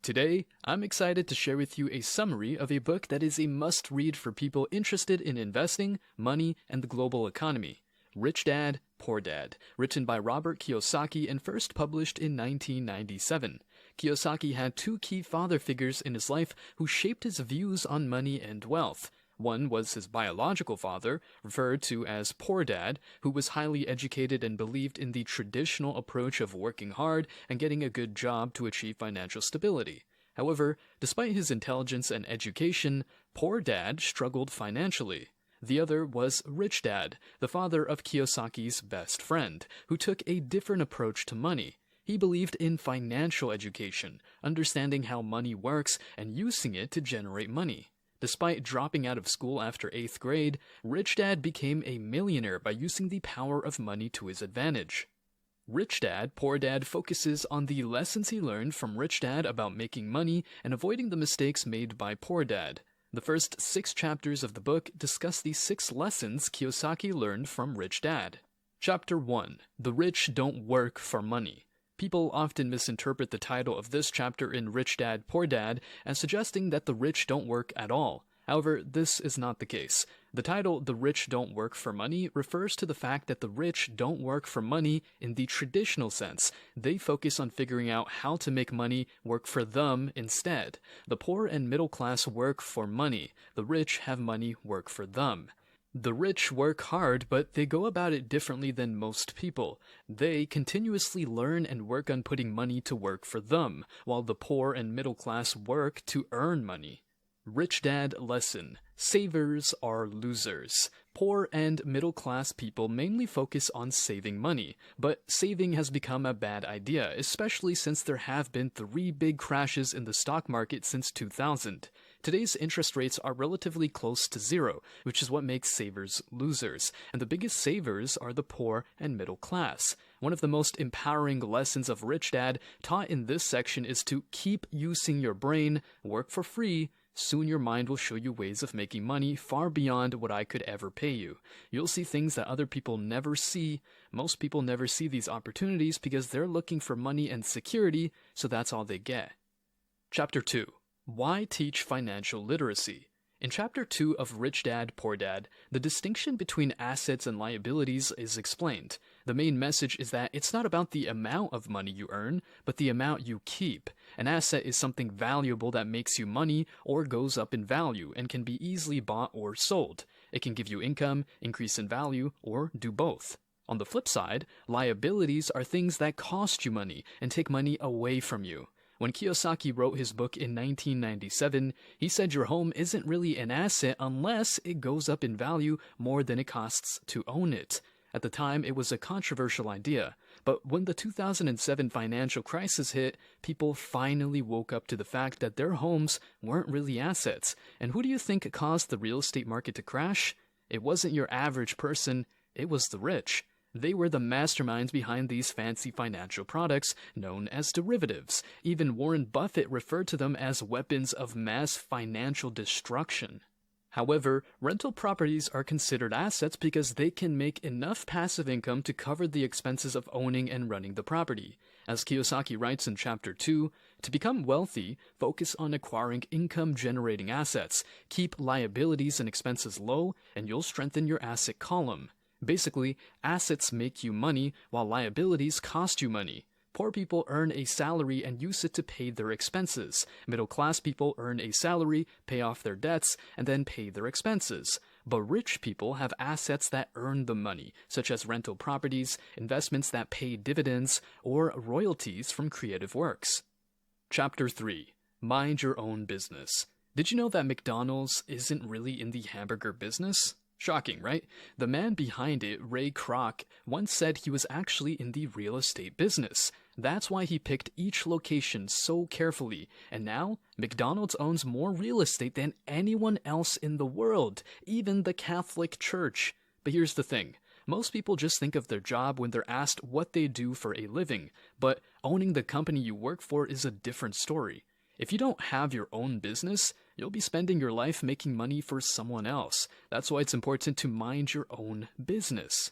Today, I'm excited to share with you a summary of a book that is a must-read for people interested in investing, money, and the global economy. Rich Dad, Poor Dad, written by Robert Kiyosaki and first published in 1997. Kiyosaki had two key father figures in his life who shaped his views on money and wealth. One was his biological father, referred to as Poor Dad, who was highly educated and believed in the traditional approach of working hard and getting a good job to achieve financial stability. However, despite his intelligence and education, Poor Dad struggled financially. The other was Rich Dad, the father of Kiyosaki's best friend, who took a different approach to money. He believed in financial education, understanding how money works and using it to generate money. Despite dropping out of school after 8th grade, Rich Dad became a millionaire by using the power of money to his advantage. Rich Dad, Poor Dad focuses on the lessons he learned from Rich Dad about making money and avoiding the mistakes made by Poor Dad. The first 6 chapters of the book discuss the 6 lessons Kiyosaki learned from Rich Dad. Chapter 1. The Rich Don't Work for Money. People often misinterpret the title of this chapter in Rich Dad, Poor Dad as suggesting that the rich don't work at all. However, this is not the case. The title, The Rich Don't Work for Money, refers to the fact that the rich don't work for money in the traditional sense. They focus on figuring out how to make money work for them instead. The poor and middle class work for money. The rich have money work for them. The rich work hard, but they go about it differently than most people. They continuously learn and work on putting money to work for them, while the poor and middle class work to earn money. Rich Dad lesson. Savers are losers. Poor and middle class people mainly focus on saving money, but saving has become a bad idea, especially since there have been 3 big crashes in the stock market since 2000. Today's interest rates are relatively close to 0, which is what makes savers losers, and the biggest savers are the poor and middle class. One of the most empowering lessons of Rich Dad taught in this section is to keep using your brain, work for free. Soon your mind will show you ways of making money far beyond what I could ever pay you. You'll see things that other people never see. Most people never see these opportunities because they're looking for money and security, so that's all they get. Chapter 2. Why Teach Financial Literacy? In Chapter 2 of Rich Dad, Poor Dad, the distinction between assets and liabilities is explained. The main message is that it's not about the amount of money you earn, but the amount you keep. An asset is something valuable that makes you money or goes up in value and can be easily bought or sold. It can give you income, increase in value, or do both. On the flip side, liabilities are things that cost you money and take money away from you. When Kiyosaki wrote his book in 1997, he said your home isn't really an asset unless it goes up in value more than it costs to own it. At the time, it was a controversial idea, but when the 2007 financial crisis hit, people finally woke up to the fact that their homes weren't really assets. And who do you think caused the real estate market to crash? It wasn't your average person, it was the rich. They were the masterminds behind these fancy financial products known as derivatives. Even Warren Buffett referred to them as weapons of mass financial destruction. However, rental properties are considered assets because they can make enough passive income to cover the expenses of owning and running the property. As Kiyosaki writes in Chapter 2, to become wealthy, focus on acquiring income-generating assets. Keep liabilities and expenses low, and you'll strengthen your asset column. Basically, assets make you money, while liabilities cost you money. Poor people earn a salary and use it to pay their expenses. Middle-class people earn a salary, pay off their debts, and then pay their expenses. But rich people have assets that earn the money, such as rental properties, investments that pay dividends, or royalties from creative works. Chapter 3. Mind Your Own Business. Did you know that McDonald's isn't really in the hamburger business? Shocking, right? The man behind it, Ray Kroc, once said he was actually in the real estate business. That's why he picked each location so carefully. And now, McDonald's owns more real estate than anyone else in the world, even the Catholic Church. But here's the thing. Most people just think of their job when they're asked what they do for a living. But owning the company you work for is a different story. If you don't have your own business, you'll be spending your life making money for someone else. That's why it's important to mind your own business.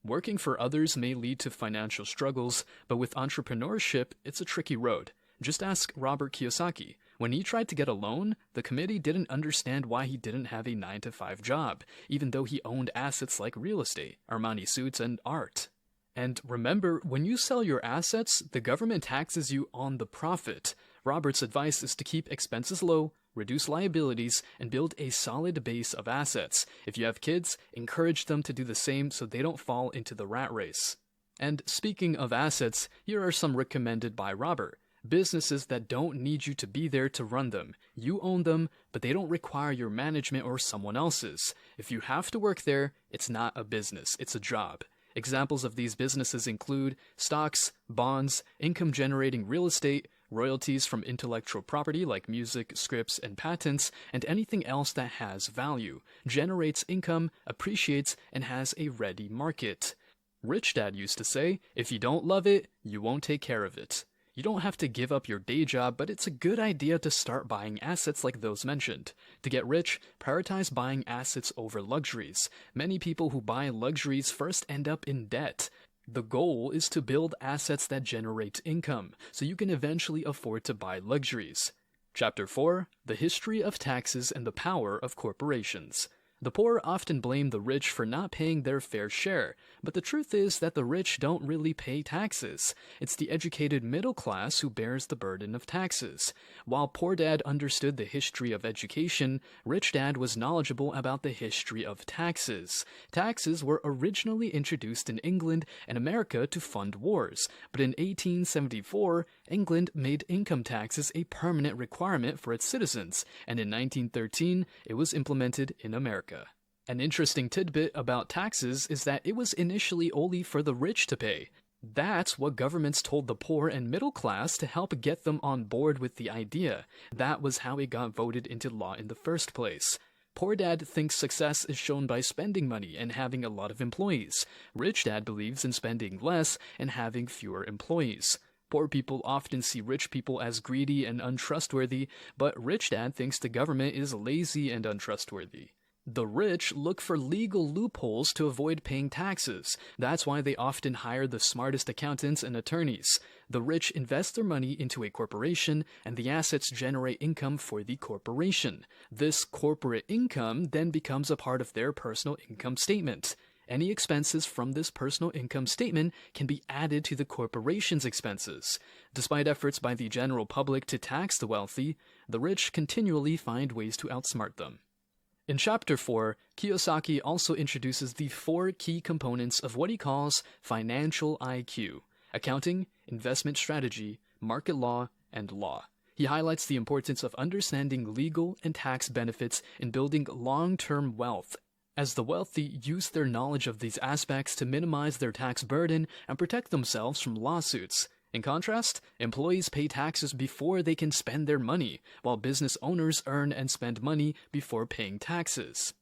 Working for others may lead to financial struggles, but with entrepreneurship, it's a tricky road. Just ask Robert Kiyosaki. When he tried to get a loan, the committee didn't understand why he didn't have a 9-to-5 job, even though he owned assets like real estate, Armani suits, and art. And remember, when you sell your assets, the government taxes you on the profit. Robert's advice is to keep expenses low, reduce liabilities, and build a solid base of assets. If you have kids, encourage them to do the same so they don't fall into the rat race. And speaking of assets, here are some recommended by Robert. Businesses that don't need you to be there to run them. You own them, but they don't require your management or someone else's. If you have to work there, it's not a business, it's a job. Examples of these businesses include stocks, bonds, income-generating real estate, royalties from intellectual property like music, scripts, and patents, and anything else that has value, generates income, appreciates, and has a ready market. Rich Dad used to say, if you don't love it, you won't take care of it. You don't have to give up your day job, but it's a good idea to start buying assets like those mentioned. To get rich, prioritize buying assets over luxuries. Many people who buy luxuries first end up in debt. The goal is to build assets that generate income, so you can eventually afford to buy luxuries. Chapter 4: The History of Taxes and the Power of Corporations. The poor often blame the rich for not paying their fair share, but the truth is that the rich don't really pay taxes. It's the educated middle class who bears the burden of taxes. While Poor Dad understood the history of education, Rich Dad was knowledgeable about the history of taxes. Taxes were originally introduced in England and America to fund wars, but in 1874, England made income taxes a permanent requirement for its citizens, and in 1913, it was implemented in America. An interesting tidbit about taxes is that it was initially only for the rich to pay. That's what governments told the poor and middle class to help get them on board with the idea. That was how it got voted into law in the first place. Poor Dad thinks success is shown by spending money and having a lot of employees. Rich Dad believes in spending less and having fewer employees. Poor people often see rich people as greedy and untrustworthy, but Rich Dad thinks the government is lazy and untrustworthy. The rich look for legal loopholes to avoid paying taxes. That's why they often hire the smartest accountants and attorneys. The rich invest their money into a corporation, and the assets generate income for the corporation. This corporate income then becomes a part of their personal income statement. Any expenses from this personal income statement can be added to the corporation's expenses. Despite efforts by the general public to tax the wealthy, the rich continually find ways to outsmart them. In Chapter 4, Kiyosaki also introduces the 4 key components of what he calls financial IQ: accounting, investment strategy, market law, and law. He highlights the importance of understanding legal and tax benefits in building long-term wealth, as the wealthy use their knowledge of these aspects to minimize their tax burden and protect themselves from lawsuits. In contrast, employees pay taxes before they can spend their money, while business owners earn and spend money before paying taxes.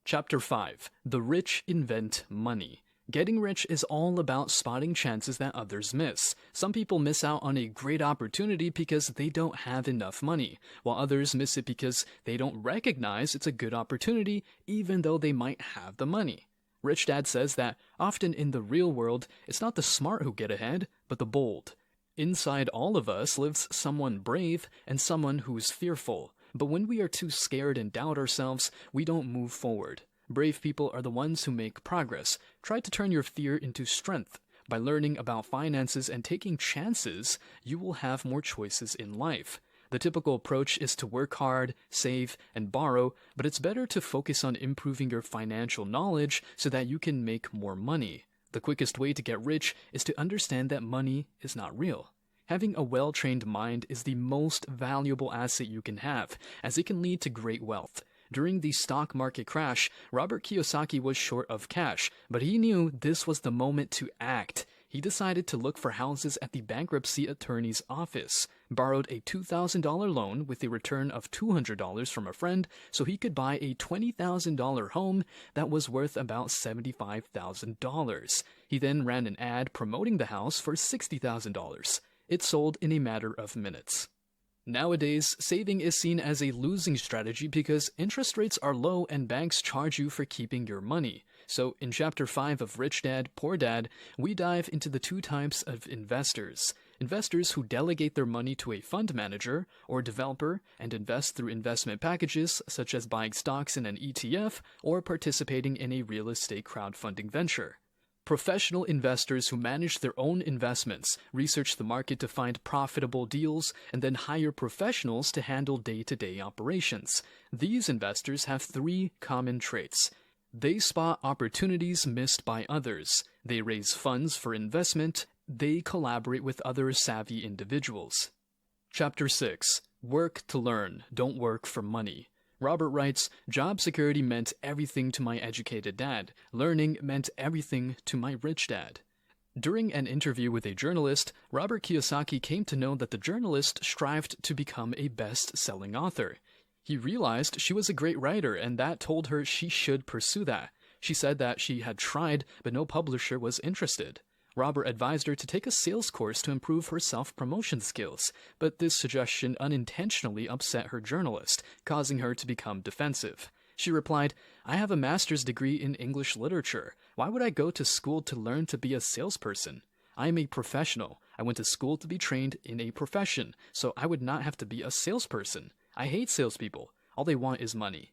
Chapter 5: The Rich Invent Money. Getting rich is all about spotting chances that others miss. Some people miss out on a great opportunity because they don't have enough money, while others miss it because they don't recognize it's a good opportunity even though they might have the money. Rich Dad says that often in the real world, it's not the smart who get ahead, but the bold. Inside all of us lives someone brave and someone who's fearful. But when we are too scared and doubt ourselves, we don't move forward. Brave people are the ones who make progress. Try to turn your fear into strength. By learning about finances and taking chances, you will have more choices in life. The typical approach is to work hard, save, and borrow, but it's better to focus on improving your financial knowledge so that you can make more money. The quickest way to get rich is to understand that money is not real. Having a well-trained mind is the most valuable asset you can have, as it can lead to great wealth. During the stock market crash, Robert Kiyosaki was short of cash, but he knew this was the moment to act. He decided to look for houses at the bankruptcy attorney's office, borrowed a $2,000 loan with a return of $200 from a friend so he could buy a $20,000 home that was worth about $75,000. He then ran an ad promoting the house for $60,000. It sold in a matter of minutes. Nowadays, saving is seen as a losing strategy because interest rates are low and banks charge you for keeping your money. So, in Chapter 5 of Rich Dad, Poor Dad, we dive into the 2 types of investors: Investors who delegate their money to a fund manager or developer and invest through investment packages such as buying stocks in an ETF or participating in a real estate crowdfunding venture. Professional investors who manage their own investments, research the market to find profitable deals, and then hire professionals to handle day-to-day operations. These investors have three common traits. They spot opportunities missed by others. They raise funds for investment. They collaborate with other savvy individuals. Chapter 6. Work to learn, don't work for money. Robert writes, job security meant everything to my educated dad. Learning meant everything to my rich dad. During an interview with a journalist, Robert Kiyosaki came to know that the journalist strived to become a best-selling author. He realized she was a great writer, and that told her she should pursue that. She said that she had tried, but no publisher was interested. Robert advised her to take a sales course to improve her self-promotion skills, but this suggestion unintentionally upset her journalist, causing her to become defensive. She replied, "I have a master's degree in English literature. Why would I go to school to learn to be a salesperson? I am a professional. I went to school to be trained in a profession, so I would not have to be a salesperson. I hate salespeople. All they want is money."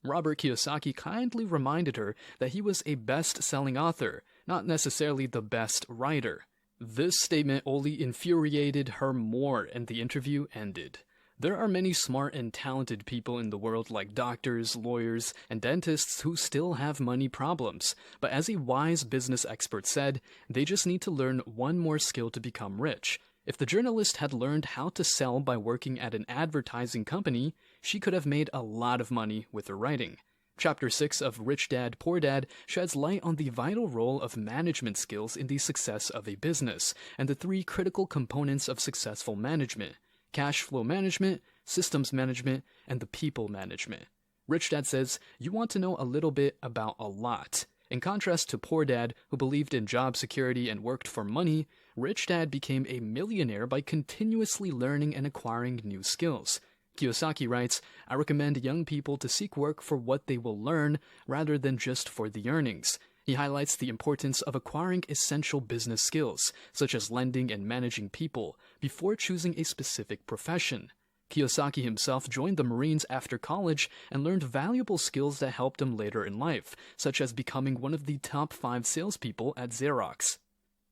Robert Kiyosaki kindly reminded her that he was a best-selling author, not necessarily the best writer. This statement only infuriated her more, and the interview ended. There are many smart and talented people in the world like doctors, lawyers, and dentists who still have money problems. But as a wise business expert said, they just need to learn one more skill to become rich. If the journalist had learned how to sell by working at an advertising company, she could have made a lot of money with her writing. Chapter 6 of Rich Dad, Poor Dad sheds light on the vital role of management skills in the success of a business, and the three critical components of successful management: cash flow management, systems management, and the people management. Rich Dad says, you want to know a little bit about a lot. In contrast to Poor Dad, who believed in job security and worked for money, Rich Dad became a millionaire by continuously learning and acquiring new skills. Kiyosaki writes, I recommend young people to seek work for what they will learn rather than just for the earnings. He highlights the importance of acquiring essential business skills, such as lending and managing people, before choosing a specific profession. Kiyosaki himself joined the Marines after college and learned valuable skills that helped him later in life, such as becoming one of the top 5 salespeople at Xerox.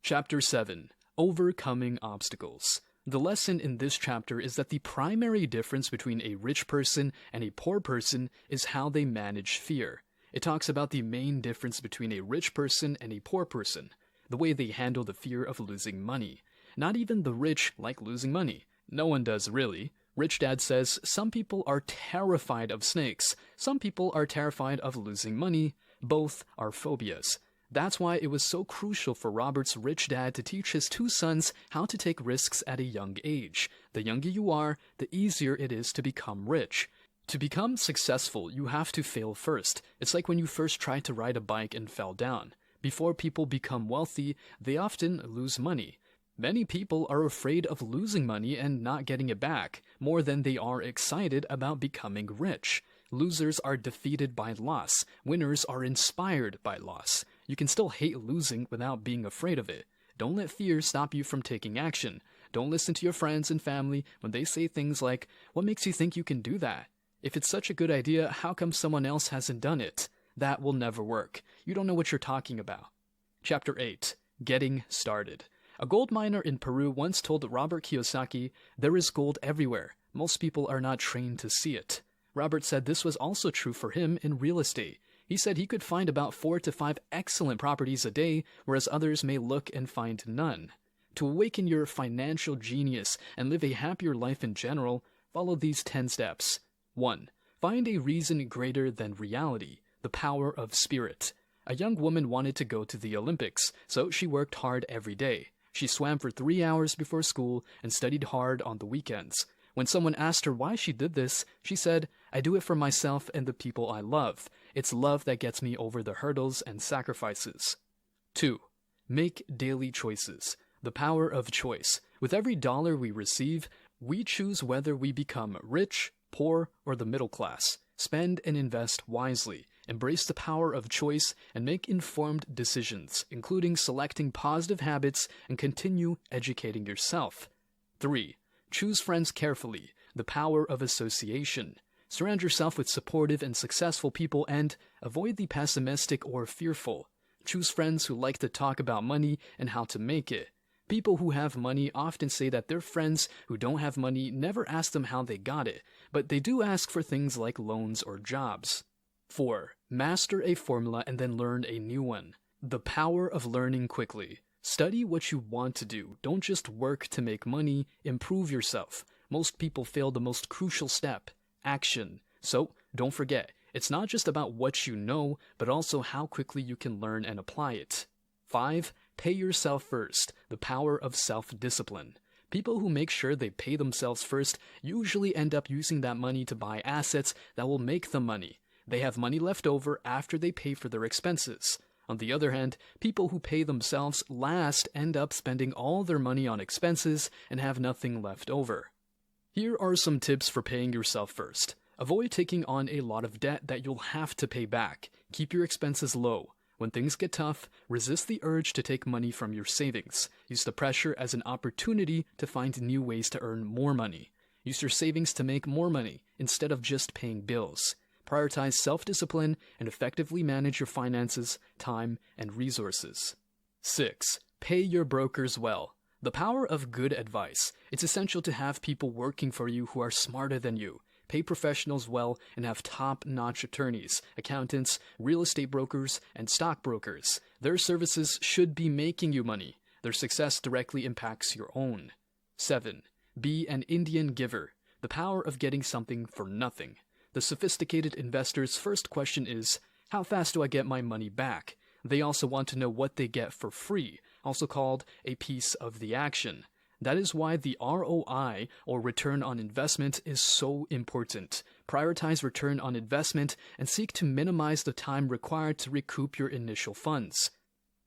Chapter 7. Overcoming Obstacles. The lesson in this chapter is that the primary difference between a rich person and a poor person is how they manage fear. It talks about the main difference between a rich person and a poor person, the way they handle the fear of losing money. Not even the rich like losing money. No one does really. Rich Dad says some people are terrified of snakes. Some people are terrified of losing money. Both are phobias. That's why it was so crucial for Robert's rich dad to teach his 2 sons how to take risks at a young age. The younger you are, the easier it is to become rich. To become successful, you have to fail first. It's like when you first tried to ride a bike and fell down. Before people become wealthy, they often lose money. Many people are afraid of losing money and not getting it back, more than they are excited about becoming rich. Losers are defeated by loss. Winners are inspired by loss. You can still hate losing without being afraid of it. Don't let fear stop you from taking action. Don't listen to your friends and family when they say things like, "What makes you think you can do that? If it's such a good idea, how come someone else hasn't done it?" That will never work. You don't know what you're talking about. Chapter 8. Getting Started. A gold miner in Peru once told Robert Kiyosaki, "There is gold everywhere. Most people are not trained to see it." Robert said this was also true for him in real estate. He said he could find about 4 to 5 excellent properties a day, whereas others may look and find none. To awaken your financial genius and live a happier life in general, follow these 10 steps. 1. Find a reason greater than reality, the power of spirit. A young woman wanted to go to the Olympics, so she worked hard every day. She swam for 3 hours before school and studied hard on the weekends. When someone asked her why she did this, she said, "I do it for myself and the people I love. It's love that gets me over the hurdles and sacrifices." 2. Make daily choices. The power of choice. With every dollar we receive, we choose whether we become rich, poor, or the middle class. Spend and invest wisely. Embrace the power of choice and make informed decisions, including selecting positive habits and continue educating yourself. 3. Choose friends carefully. The power of association. Surround yourself with supportive and successful people and avoid the pessimistic or fearful. Choose friends who like to talk about money and how to make it. People who have money often say that their friends who don't have money never ask them how they got it, but they do ask for things like loans or jobs. 4. Master a formula and then learn a new one. The power of learning quickly. Study what you want to do. Don't just work to make money. Improve yourself. Most people fail the most crucial step, action. So, don't forget, it's not just about what you know, but also how quickly you can learn and apply it. 5. Pay yourself first. The power of self-discipline. People who make sure they pay themselves first usually end up using that money to buy assets that will make them money. They have money left over after they pay for their expenses. On the other hand, people who pay themselves last end up spending all their money on expenses and have nothing left over. Here are some tips for paying yourself first. Avoid taking on a lot of debt that you'll have to pay back. Keep your expenses low. When things get tough, resist the urge to take money from your savings. Use the pressure as an opportunity to find new ways to earn more money. Use your savings to make more money instead of just paying bills. Prioritize self-discipline and effectively manage your finances, time, and resources. 6. Pay your brokers well. The power of good advice. It's essential to have people working for you who are smarter than you. Pay professionals well and have top-notch attorneys, accountants, real estate brokers, and stockbrokers. Their services should be making you money. Their success directly impacts your own. 7. Be an Indian giver. The power of getting something for nothing. The sophisticated investor's first question is, how fast do I get my money back? They also want to know what they get for free, also called a piece of the action. That is why the ROI, or return on investment, is so important. Prioritize return on investment and seek to minimize the time required to recoup your initial funds.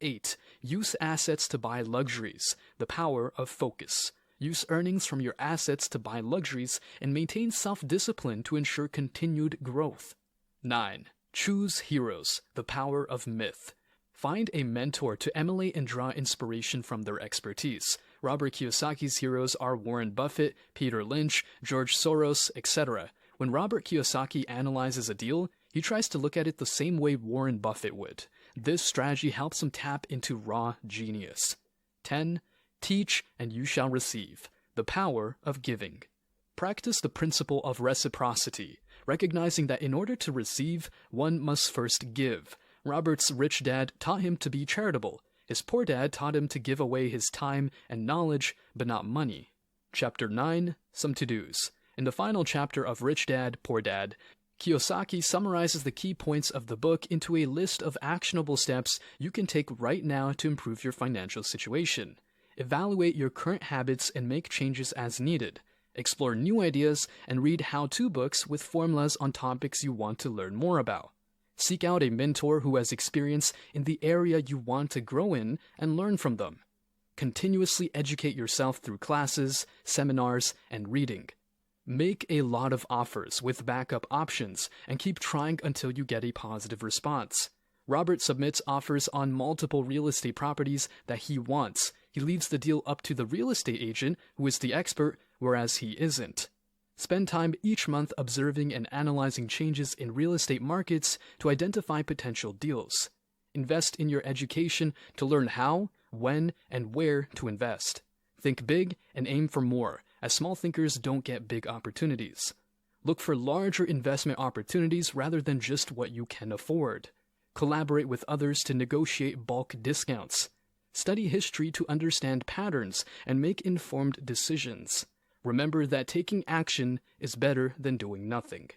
8. Use assets to buy luxuries. The power of focus. Use earnings from your assets to buy luxuries and maintain self-discipline to ensure continued growth. 9. Choose heroes. The power of myth. Find a mentor to emulate and draw inspiration from their expertise. Robert Kiyosaki's heroes are Warren Buffett, Peter Lynch, George Soros, etc. When Robert Kiyosaki analyzes a deal, he tries to look at it the same way Warren Buffett would. This strategy helps him tap into raw genius. 10. Teach and you shall receive. The power of giving. Practice the principle of reciprocity, recognizing that in order to receive, one must first give. Robert's rich dad taught him to be charitable. His poor dad taught him to give away his time and knowledge, but not money. Chapter 9. Some to-dos. In the final chapter of Rich Dad, Poor Dad, Kiyosaki summarizes the key points of the book into a list of actionable steps you can take right now to improve your financial situation. Evaluate your current habits and make changes as needed. Explore new ideas and read how-to books with formulas on topics you want to learn more about. Seek out a mentor who has experience in the area you want to grow in and learn from them. Continuously educate yourself through classes, seminars, and reading. Make a lot of offers with backup options and keep trying until you get a positive response. Robert submits offers on multiple real estate properties that he wants. He leaves the deal up to the real estate agent, who is the expert, whereas he isn't. Spend time each month observing and analyzing changes in real estate markets to identify potential deals. Invest in your education to learn how, when, and where to invest. Think big and aim for more, as small thinkers don't get big opportunities. Look for larger investment opportunities rather than just what you can afford. Collaborate with others to negotiate bulk discounts. Study history to understand patterns and make informed decisions. Remember that taking action is better than doing nothing.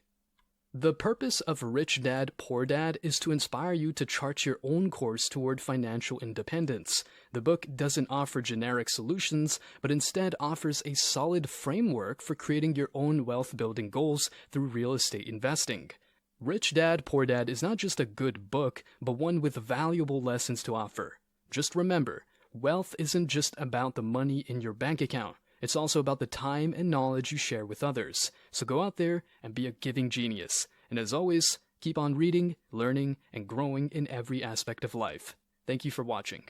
The purpose of Rich Dad, Poor Dad is to inspire you to chart your own course toward financial independence. The book doesn't offer generic solutions, but instead offers a solid framework for creating your own wealth-building goals through real estate investing. Rich Dad, Poor Dad is not just a good book, but one with valuable lessons to offer. Just remember, wealth isn't just about the money in your bank account. It's also about the time and knowledge you share with others. So go out there and be a giving genius. And as always, Keep on reading, learning, and growing in every aspect of life. Thank you for watching.